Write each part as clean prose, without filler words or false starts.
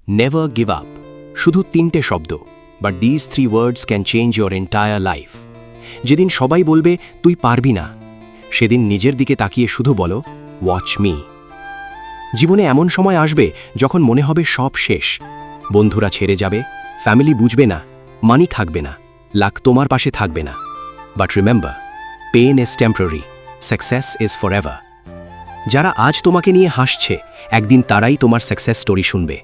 Never give up, শুধু 3টে শব্দ, but this 3 words can change your entire life. যেদিন সবাই বলবে তুই পারবি না, সেদিন নিজের দিকে তাকিয়ে শুধু বলো ওয়াচ মি। জীবনে এমন সময় আসবে যখন মনে হবে সব শেষ, বন্ধুরা ছেড়ে যাবে, ফ্যামিলি বুঝবে না, মানি থাকবে না, লাক তোমার পাশে থাকবে না। But remember, pain is temporary, success is forever. যারা আজ তোমাকে নিয়ে হাসছে, একদিন তারাই তোমার সাকসেস স্টোরি শুনবে।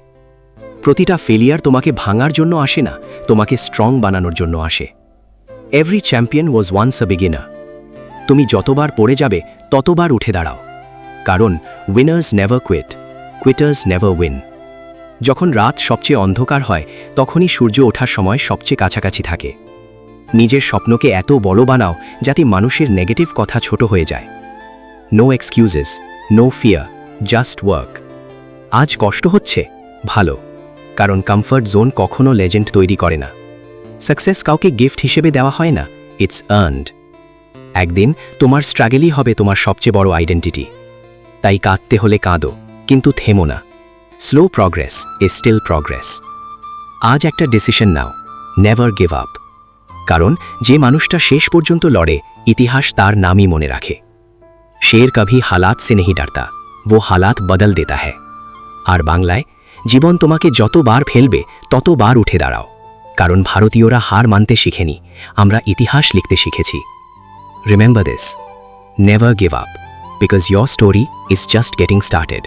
প্রতিটা ফেলিয়ার তোমাকে ভাঙার জন্য আসে না, তোমাকে স্ট্রং বানানোর জন্য আসে। Every champion was once a beginner. তুমি যতবার পড়ে যাবে ততবার উঠে দাঁড়াও, কারণ winners never quit, quitters never win. যখন রাত সবচেয়ে অন্ধকার হয়, তখনই সূর্য ওঠার সময় সবচেয়ে কাছাকাছি থাকে। নিজের স্বপ্নকে এত বড় বানাও যাতে মানুষের নেগেটিভ কথা ছোট হয়ে যায়। No excuses, no fear, just work. আজ কষ্ট হচ্ছে, ভালো, কারণ কমফর্ট জোন কখনো লেজেন্ড তৈরি করে না। সাকসেস কাউকে গিফট হিসেবে দেওয়া হয় না, ইটস আর্নড। একদিন তোমার স্ট্রাগলই হবে তোমার সবচেয়ে বড় আইডেন্টিটি। তাই কাঁদতে হলে কাঁদো, কিন্তু থেমো না। Slow progress is still progress. আজ একটা ডিসিশন নাও, নেভার গিভ আপ। কারণ যে মানুষটা শেষ পর্যন্ত লড়ে, ইতিহাস তার নামই মনে রাখে। শের কভি হালাত সে নেহি ডরতা, वो হালাত বদল দেতা হ্যায়। আর বাংলায়, জীবন তোমাকে যতবার ফেলবে ততবার উঠে দাঁড়াও, কারণ ভারতীয়রা হার মানতে শিখেনি, আমরা ইতিহাস লিখতে শিখেছি। Remember this, never give up, because your story is just getting started.